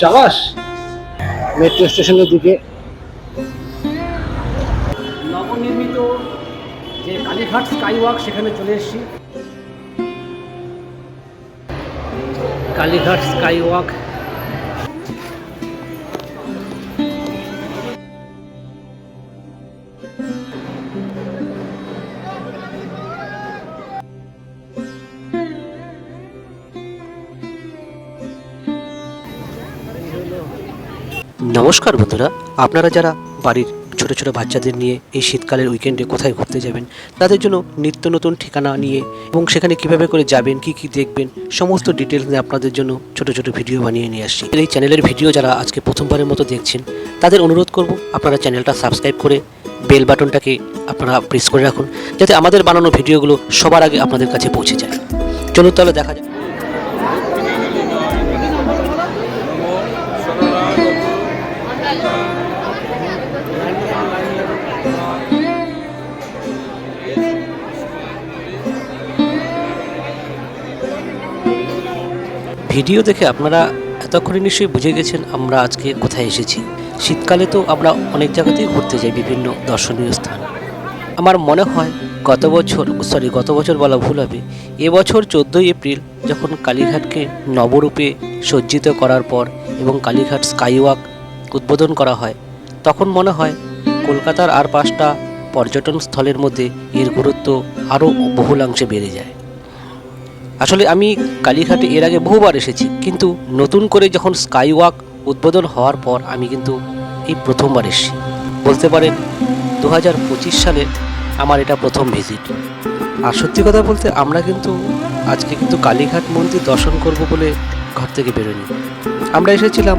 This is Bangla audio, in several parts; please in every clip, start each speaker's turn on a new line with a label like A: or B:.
A: সাবাস। মেট্রো স্টেশনের দিকে নবনির্মিত যে কালীঘাট স্কাই ওয়াক সেখানে চলে এসেছি। কালীঘাট স্কাই ওয়াক
B: নমস্কার বন্ধুরা, আপনারা যারা বাড়ির ছোট ছোট বাচ্চাদের নিয়ে এই শীতকালের উইকেন্ডে কোথায় ঘুরতে যাবেন, তাদের জন্য নিত্য নতুন ঠিকানা নিয়ে এবং সেখানে কিভাবে করে যাবেন, কি কি দেখবেন, সমস্ত ডিটেলস নিয়ে আপনাদের জন্য ছোট ছোট ভিডিও বানিয়ে নিয়ে আসছি। এই চ্যানেলের ভিডিও যারা আজকে প্রথমবারের মতো দেখছেন, তাদের অনুরোধ করব আপনারা চ্যানেলটা সাবস্ক্রাইব করে বেল বাটনটাকে আপনারা প্রেস করে রাখুন, যাতে আমাদের বানানো ভিডিওগুলো সবার আগে আপনাদের কাছে পৌঁছে যায়। চলুন তাহলে দেখা যাক। ভিডিও দেখে আপনারা এতক্ষণে নিশ্চয়ই বুঝে গেছেন আমরা আজকে কোথায় এসেছি। শীতকালে তো আমরা অনেক জায়গাতেই ঘুরতে যাই, বিভিন্ন দর্শনীয় স্থান। আমার মনে হয় গত বছর বলা ভুল হবে, এবছর 14ই এপ্রিল যখন কালীঘাটকে নবরূপে সজ্জিত করার পর এবং কালীঘাট স্কাই ওয়াক উদ্বোধন করা হয়, তখন মনে হয় কলকাতার আর 5টা পর্যটন স্থলের মধ্যে এর গুরুত্ব আরও বহুলাংশে বেড়ে যায়। আসলে আমি কালীঘাটে এর আগে বহুবার এসেছি, কিন্তু নতুন করে যখন স্কাই ওয়াক উদ্বোধন হওয়ার পর আমি কিন্তু এই প্রথমবার এসেছি। বলতে পারেন 2025 সালে আমার এটা প্রথম ভিজিট। আর সত্যি কথা বলতে আমরা কিন্তু আজকে কিন্তু কালীঘাট মন্দির দর্শন করব বলে ঘর থেকে বেরোনি। আমরা এসেছিলাম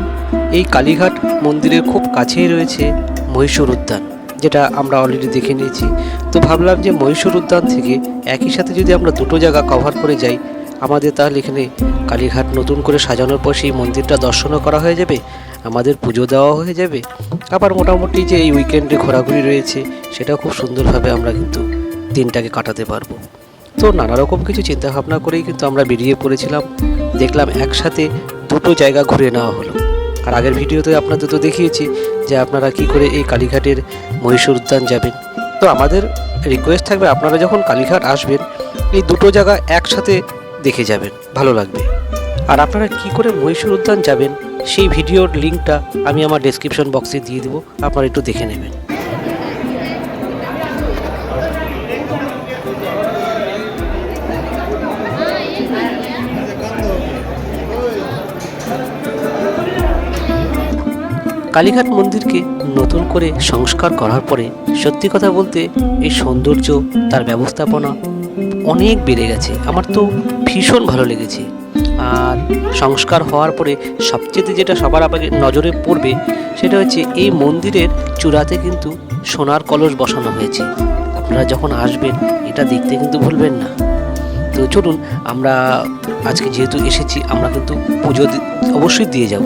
B: এই কালীঘাট মন্দিরের খুব কাছেই রয়েছে মহীশূর উদ্যান, যেটা আমরা অলরেডি দেখে নিয়েছি। তো ভাবলাম যে মহীশূর উদ্যান থেকে একই সাথে যদি আমরা দুটো জায়গা কভার করে যাই, আমাদের তাহলে এখানে কালীঘাট নতুন করে সাজানোর পর সেই মন্দিরটা দর্শনও করা হয়ে যাবে, আমাদের পুজো দেওয়া হয়ে যাবে, আবার মোটামুটি যে এই উইকেন্ডে ঘোরাঘুরি রয়েছে সেটাও খুব সুন্দরভাবে আমরা কিন্তু দিনটাকে কাটাতে পারবো। তো নানা রকম কিছু চিন্তাভাবনা করেই কিন্তু আমরা বেরিয়ে পড়েছিলাম। দেখলাম একসাথে দুটো জায়গা ঘুরে নেওয়া হলো। আর আগের ভিডিওতে আপনাদের তো দেখিয়েছি যে আপনারা কি করে এই কালীঘাটের মহীশূর উদ্যান যাবেন। তো আমাদের রিকোয়েস্ট থাকবে, আপনারা যখন কালীঘাট আসবেন এই দুটো জায়গা একসাথে দেখে যাবেন, ভালো লাগবে। আর আপনারা কি করে মহীশূর উদ্যান যাবেন সেই ভিডিওর লিঙ্কটা আমি আমার ডেসক্রিপশন বক্সে দিয়ে দেবো, আপনারা একটু দেখে নেবেন। কালীঘাট মন্দিরকে নতুন করে সংস্কার করার পরে সত্যি কথা বলতে এই সৌন্দর্য, তার ব্যবস্থাপনা অনেক বেড়ে গেছে। আমার তো ভীষণ ভালো লেগেছে। আর সংস্কার হওয়ার পরে সবচেয়ে যেটা সবার আগে নজরে পড়বে সেটা হচ্ছে এই মন্দিরের চূড়াতে কিন্তু সোনার কলস বসানো হয়েছে। আপনারা যখন আসবেন এটা দেখতে কিন্তু ভুলবেন না। তো চলুন, আমরা আজকে যেহেতু এসেছি আমরা কিন্তু পুজো অবশ্যই দিয়ে যাব।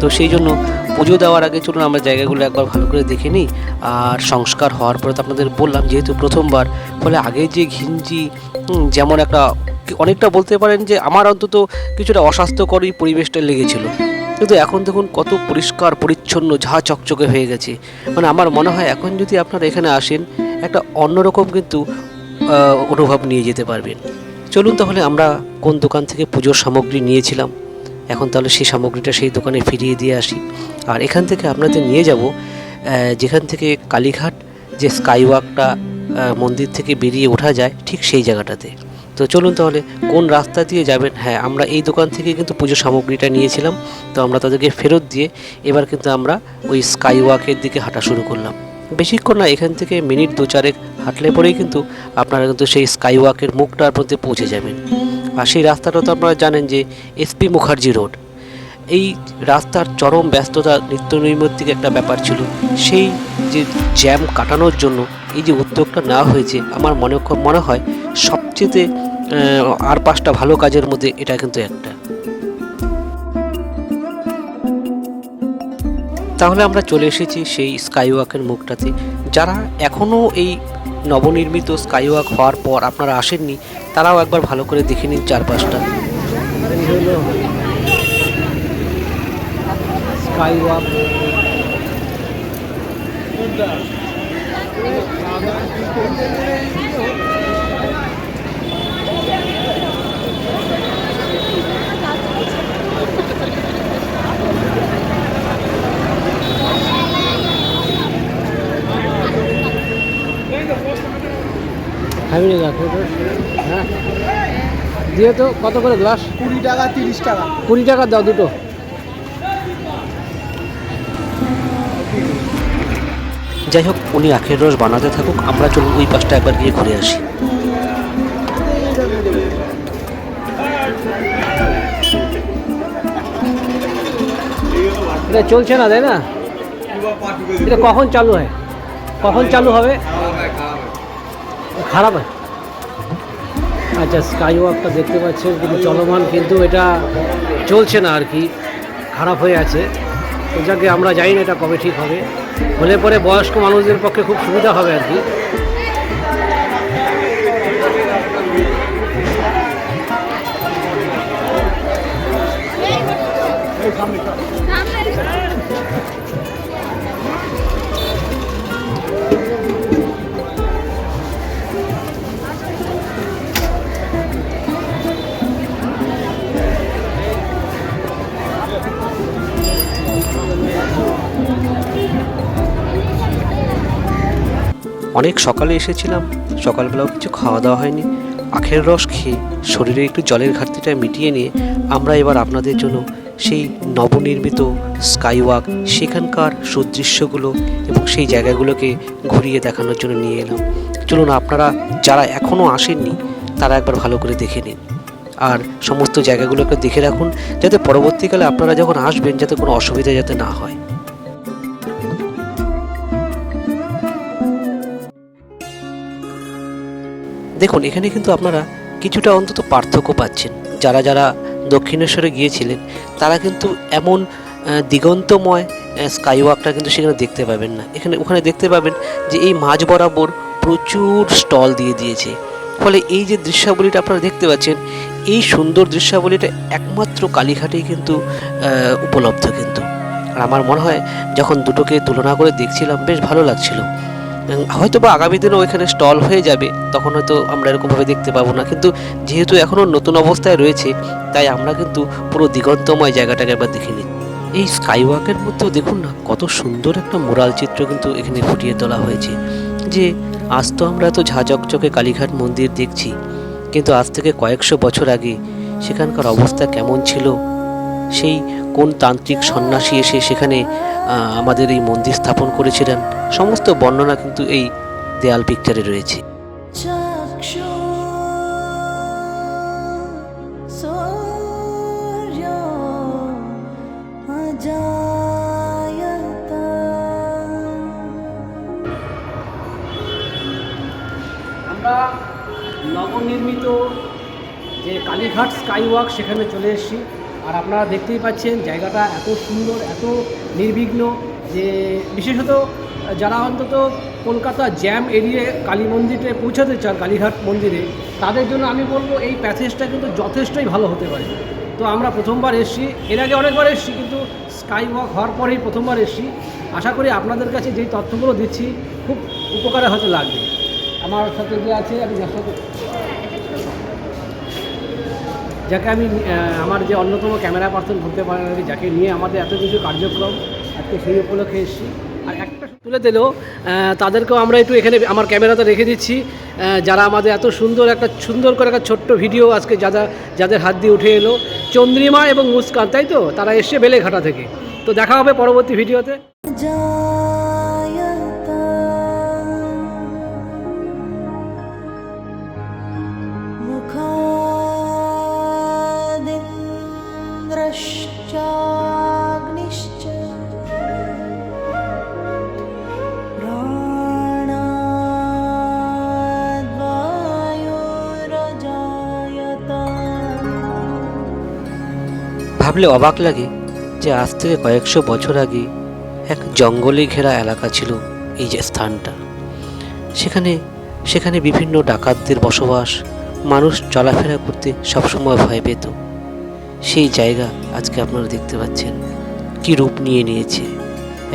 B: তো সেই জন্য পুজো দেওয়ার আগে চলুন আমরা জায়গাগুলো একবার ভালো করে দেখে নিই। আর সংস্কার হওয়ার পরে তো আপনাদের বললাম যেহেতু প্রথমবার, ফলে আগে যে ঘিঞ্জি যেমন একটা অনেকটা বলতে পারেন যে আমার অন্তত কিছুটা অস্বাস্থ্যকরই পরিবেশটা লেগেছিল, কিন্তু এখন দেখুন কত পরিষ্কার পরিচ্ছন্ন, ঝা চকচকে হয়ে গেছে। মানে আমার মনে হয় এখন যদি আপনারা এখানে আসেন একটা অন্যরকম কিন্তু অনুভব নিয়ে যেতে পারবেন। চলুন তাহলে আমরা কোন দোকান থেকে পুজোর সামগ্রী নিয়েছিলাম এখন তাহলে সেই সামগ্রীটা সেই দোকানে ফিরিয়ে দিয়ে আসি। আর এখান থেকে আপনাদের নিয়ে যাব যেখান থেকে কালীঘাট যে স্কাই ওয়াকটা মন্দির থেকে বেরিয়ে ওঠা যায় ঠিক সেই জায়গাটাতে। তো চলুন তাহলে কোন রাস্তা দিয়ে যাবেন। হ্যাঁ, আমরা এই দোকান থেকে কিন্তু পুজোর সামগ্রীটা নিয়েছিলাম, তো আমরা তাদেরকে ফেরত দিয়ে এবার কিন্তু আমরা ওই স্কাই ওয়াকের দিকে হাঁটা শুরু করলাম। বেশিক্ষণ না, এখান থেকে মিনিট 2-4 হাঁটলে পরেই কিন্তু আপনারা কিন্তু সেই স্কাই ওয়াকের মুখটার মধ্যে পৌঁছে যাবেন। আর সেই রাস্তাটা তো আপনারা জানেন যে এসপি মুখার্জি রোড। এই রাস্তার চরম ব্যস্ততা, নিত্য নৈমিত্তিক একটা ব্যাপার ছিল। সেই যে জ্যাম কাটানোর জন্য এই যে উদ্যোগটা নেওয়া হয়েছে, আমার মনে হয় সবচেয়ে আর 5টা ভালো কাজের মধ্যে এটা কিন্তু একটা। তাহলে আমরা চলে এসেছি সেই স্কাই ওয়াকের মুখটাতে। যারা এখনও এই নবনির্মিত স্কাই ওয়াক হওয়ার পর আপনারা আসেননি, তারাও একবার ভালো করে দেখে নিন চারপাশটা।
A: Sky walk. ফ্যামিলি গ্লাস, হ্যাঁ দিয়ে তো কত করে গ্লাস?
C: 20 টাকা 30 টাকা।
A: 20 টাকা দাও দুটো।
B: যাই হোক, উনি আখের রস বানাতে থাকুক, আমরা চলুন ওই পাশটা একবার গিয়ে ঘুরে আসি।
A: এটা চলছে না তাই না? এটা কখন চালু হয়, কখন চালু হবে? খারাপ হয়। আচ্ছা, স্কাই ওয়াকটা দেখতে পাচ্ছেন কিন্তু চলমান, কিন্তু এটা চলছে না আর কি, খারাপ হয়ে আছে। তো যাকে আমরা জানি না এটা কবে ঠিক হবে, হলে পরে বয়স্ক মানুষদের পক্ষে খুব সুবিধা হবে আর কি।
B: অনেক সকালে এসেছিলাম, সকালবেলাও কিছু খাওয়া দাওয়া হয়নি। আখের রস খেয়ে শরীরে একটু জলের ঘাটতিটা মিটিয়ে নিয়ে আমরা এবার আপনাদের জন্য সেই নবনির্মিত স্কাই ওয়াক, সেখানকার সুদৃশ্যগুলো এবং সেই জায়গাগুলোকে ঘুরিয়ে দেখানোর জন্য নিয়ে এলাম। চলুন, আপনারা যারা এখনও আসেননি তারা একবার ভালো করে দেখে নিন, আর সমস্ত জায়গাগুলোকে দেখে রাখুন, যাতে পরবর্তীকালে আপনারা যখন আসবেন যাতে কোনো অসুবিধা যাতে না হয়। দেখুন, এখানে কিন্তু আপনারা কিছুটা অন্তত পার্থক্য পাচ্ছেন। যারা যারা দক্ষিণেশ্বরে গিয়েছিলেন তারা কিন্তু এমন দিগন্তময় স্কাই ওয়াকটা কিন্তু সেখানে দেখতে পাবেন না। ওখানে দেখতে পাবেন যে এই মাঝ বরাবর প্রচুর স্টল দিয়ে দিয়েছে, ফলে এই যে দৃশ্যাবলীটা আপনারা দেখতে পাচ্ছেন, এই সুন্দর দৃশ্যাবলীটা একমাত্র কালীঘাটেই কিন্তু উপলব্ধ কিন্তু। আর আমার মনে হয় যখন দুটোকে তুলনা করে দেখছিলাম বেশ ভালো লাগছিল। হয়তো বা আগামী দিনেও এখানে স্টল হয়ে যাবে, তখন হয়তো আমরা এরকমভাবে দেখতে পাবো না, কিন্তু যেহেতু এখনও নতুন অবস্থায় রয়েছে তাই আমরা কিন্তু পুরো দিগন্তময় জায়গাটাকে একবার দেখে নিই। এই স্কাই ওয়াকের মধ্যেও দেখুন না কত সুন্দর একটা মোরাল চিত্র কিন্তু এখানে ফুটিয়ে তোলা হয়েছে, যে আজ তো আমরা এত ঝাঁচকচকে কালীঘাট মন্দির দেখছি, কিন্তু আজ থেকে কয়েকশো বছর আগে সেখানকার অবস্থা কেমন ছিল, সেই কোন তান্ত্রিক সন্ন্যাসী এসে সেখানে আমাদের এই মন্দির স্থাপন করেছিলেন, সমস্ত বর্ণনা কিন্তু এই দেয়াল পিকচারে রয়েছে।
A: আমরা নবনির্মিত যে কালীঘাট স্কাই ওয়াক সেখানে চলে এসেছি, আর আপনারা দেখতেই পাচ্ছেন জায়গাটা এত সুন্দর, এত নির্বিঘ্ন, যে বিশেষত যারা অন্তত কলকাতা জ্যাম এরিয়ে কালী মন্দিরে পৌঁছাতে চান, কালীঘাট মন্দিরে, তাদের জন্য আমি বলবো এই প্যাসেজটা কিন্তু যথেষ্টই ভালো হতে পারে। তো আমরা প্রথমবার এসেছি, এর আগে অনেকবার এসেছি, কিন্তু স্কাই ওয়াক হওয়ার পরেই প্রথমবার এসেছি। আশা করি আপনাদের কাছে যেই তথ্যগুলো দিচ্ছি খুব উপকারে হতে লাগবে। আমার সাথে যে আছে, আমি যার সাথে যাকে আমি আমার যে অন্যতম ক্যামেরা পার্সন বলতে পারেন আর কি, যাকে নিয়ে আমাদের এত কিছু কার্যক্রম আজকে সেই উপলক্ষে এসেছি। আর একটা তুলে দিলেও তাদেরকেও আমরা একটু এখানে আমার ক্যামেরাতে রেখে দিচ্ছি, যারা আমাদের এত সুন্দর করে একটা ছোট্ট ভিডিও আজকে যাদের হাত দিয়ে উঠে এলো, চন্দ্রিমা এবং মুস্কান, তাই তো, তারা এসছে বেলেঘাটা থেকে। তো দেখা হবে পরবর্তী ভিডিওতে।
B: ভাবলে অবাক লাগে যে আজ থেকে কয়েকশো বছর আগে এক জঙ্গলে ঘেরা এলাকা ছিল এই যে স্থানটা। সেখানে বিভিন্ন ডাকাতদের বসবাস, মানুষ চলাফেরা করতে সবসময় ভয় পেত। সেই জায়গা আজকে আপনারা দেখতে পাচ্ছেন, কি রূপ নিয়ে নিয়েছে।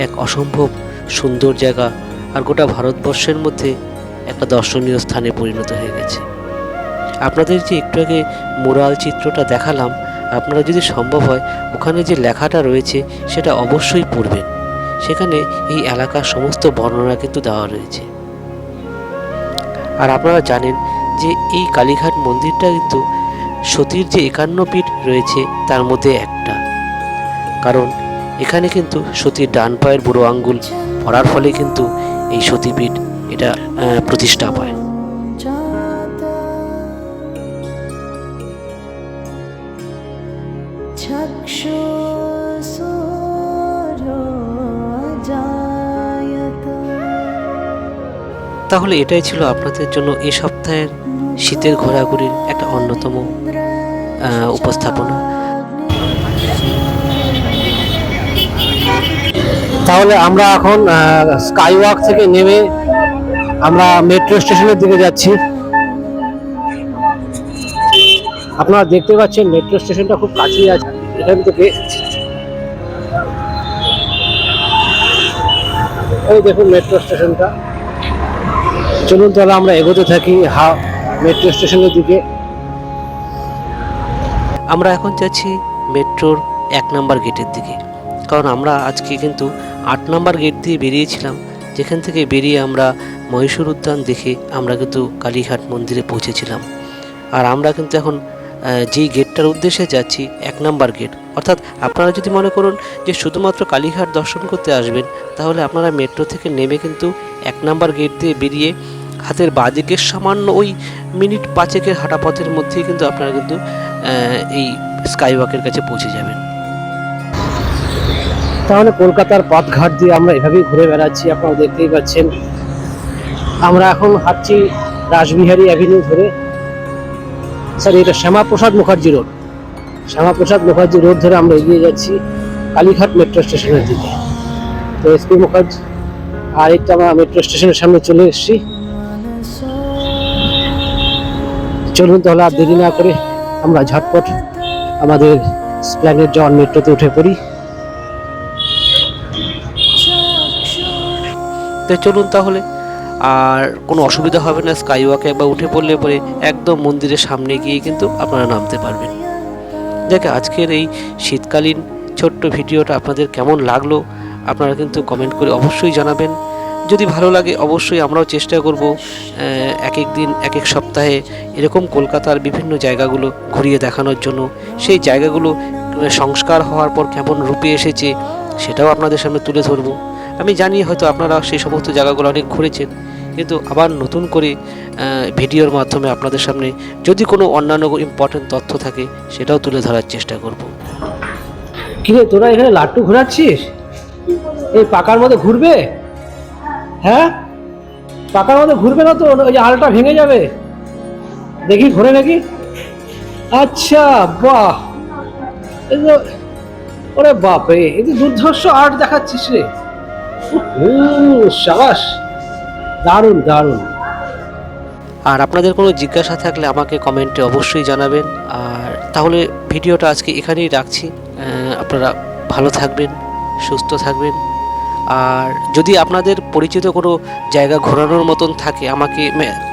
B: এক অসম্ভব সুন্দর জায়গা, আর গোটা ভারতবর্ষের মধ্যে একটা দর্শনীয় স্থানে পরিণত হয়ে গেছে। আপনাদের যে একটু আগে মুরাল চিত্রটা দেখালাম, আপনারা যদি সম্ভব হয় ওখানে যে লেখাটা রয়েছে সেটা অবশ্যই পড়বেন। সেখানে এই এলাকার সমস্ত বর্ণনা কিন্তু দেওয়া রয়েছে। আর আপনারা জানেন যে এই কালীঘাট মন্দিরটা কিন্তু সতীর যে 51 পীঠ রয়েছে তার মধ্যে একটা। কারণ এখানে কিন্তু সতীর ডান পায়ের বুড়ো আঙ্গুল পড়ার ফলে কিন্তু এই সতীপীঠ এটা প্রতিষ্ঠা পায়। তাহলে এটাই ছিল আপনাদের জন্য এই সপ্তাহের শীতের ঘোরাঘুরির একটা অন্যতম উপস্থাপনা।
A: তাহলে আমরা এখন স্কাই ওয়াক থেকে নেমে আমরা মেট্রো স্টেশনের দিকে যাচ্ছি। আপনারা দেখতে পাচ্ছেন মেট্রো স্টেশনটা খুব কাছেই আছে এখান থেকে। এই দেখুন মেট্রো স্টেশনটা। চলুন তাহলে আমরা এগোতে থাকি মেট্রো স্টেশনের দিকে।
B: আমরা এখন যাচ্ছি মেট্রোর 1 নম্বর গেটের দিকে, কারণ আমরা আজকে কিন্তু 8 নম্বর গেট দিয়ে বেরিয়েছিলাম, যেখান থেকে বেরিয়ে আমরা মহীশূর উদ্যান দেখে আমরা কিন্তু কালীঘাট মন্দিরে পৌঁছেছিলাম। আর আমরা কিন্তু এখন যেই গেটটার উদ্দেশ্যে যাচ্ছি 1 নম্বর গেট। অর্থাৎ আপনারা যদি মনে করুন যে শুধুমাত্র কালীঘাট দর্শন করতে আসবেন, তাহলে আপনারা মেট্রো থেকে নেমে কিন্তু 1 নম্বর গেট দিয়ে বেরিয়ে হাতের বাঁদিকে সামান্য ওই মিনিট 5 হাঁটা পথের মধ্যেই কিন্তু আপনারা কিন্তু এই স্কাই ওয়াকের কাছে পৌঁছে যাবেন।
A: তাহলে কলকাতার পথঘাট দিয়ে আমরা এভাবেই ঘুরে বেড়াচ্ছি, আপনারা দেখতেই পাচ্ছেন। আমরা এখন হাঁটছি রাসবিহারী অ্যাভিনিউ ধরে। স্যার এটা শ্যামাপ্রসাদ মুখার্জি রোড। শ্যামাপ্রসাদ মুখার্জি রোড ধরে আমরা এগিয়ে যাচ্ছি কালীঘাট মেট্রো স্টেশনের দিকে। তো এসপি মুখার্জি আর একটা আমরা মেট্রো স্টেশনের সামনে চলে এসেছি। চলুন তাহলে আর দেরি না করে আমরা ঝটপট আমাদের স্প্ল্যানেড যাওয়ার মেট্রোতে উঠে পড়ি।
B: তো চলুন তাহলে, আর কোনো অসুবিধা হবে না। স্কাই ওয়াকে একবার উঠে পড়লে পরে একদম মন্দিরের সামনে গিয়ে কিন্তু আপনারা নামতে পারবেন। দেখে আজকের এই শীতকালীন ছোট্ট ভিডিওটা আপনাদের কেমন লাগলো আপনারা কিন্তু কমেন্ট করে অবশ্যই জানাবেন। যদি ভালো লাগে অবশ্যই আমরাও চেষ্টা করব এক এক দিন এক এক সপ্তাহে এরকম কলকাতার বিভিন্ন জায়গাগুলো ঘুরিয়ে দেখানোর জন্য। সেই জায়গাগুলো সংস্কার হওয়ার পর কেমন রূপে এসেছে সেটাও আপনাদের সামনে তুলে ধরব। আমি জানি হয়তো আপনারা সেই সমস্ত জায়গাগুলো অনেক ঘুরেছেন, কিন্তু আবার নতুন করে ভিডিওর মাধ্যমে আপনাদের সামনে যদি কোনো অন্যান্য ইম্পর্টেন্ট তথ্য থাকে সেটাও তুলে ধরার চেষ্টা করব।
A: কিরে তোরা এখানে লাট্টু ঘোরাচ্ছিস? এই পাকার মধ্যে ঘুরবে? হ্যাঁ, পাকার মধ্যে ঘুরবে না তো? ওই যে আলটা ভেঙে যাবে। দেখি ঘোরে নাকি। আচ্ছা, বাহ, ওরে বাপ রে, এই তো দুর্ধর্ষ আর্ট দেখাচ্ছিস রে। সাবাস, দারুণ দারুণ।
B: আর আপনাদের কোনো জিজ্ঞাসা থাকলে আমাকে কমেন্টে অবশ্যই জানাবেন। আর তাহলে ভিডিওটা আজকে এখানেই রাখছি। আপনারা ভালো থাকবেন, সুস্থ থাকবেন। আর যদি আপনাদের পরিচিত কোনো জায়গা ঘোরানোর মতন থাকে আমাকে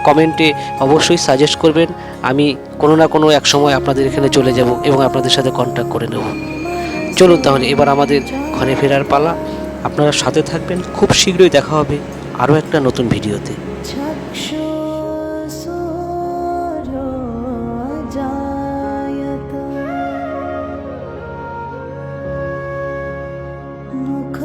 B: কমেন্টে অবশ্যই সাজেস্ট করবেন। আমি কোনো না কোনো এক সময় আপনাদের এখানে চলে যাব এবং আপনাদের সাথে কন্ট্যাক্ট করে নেব। চলুন তাহলে এবার আমাদের ঘরে ফেরার পালা। আপনারা সাথে থাকবেন, খুব শীঘ্রই দেখা হবে আরও একটা নতুন ভিডিওতে।
C: মুখ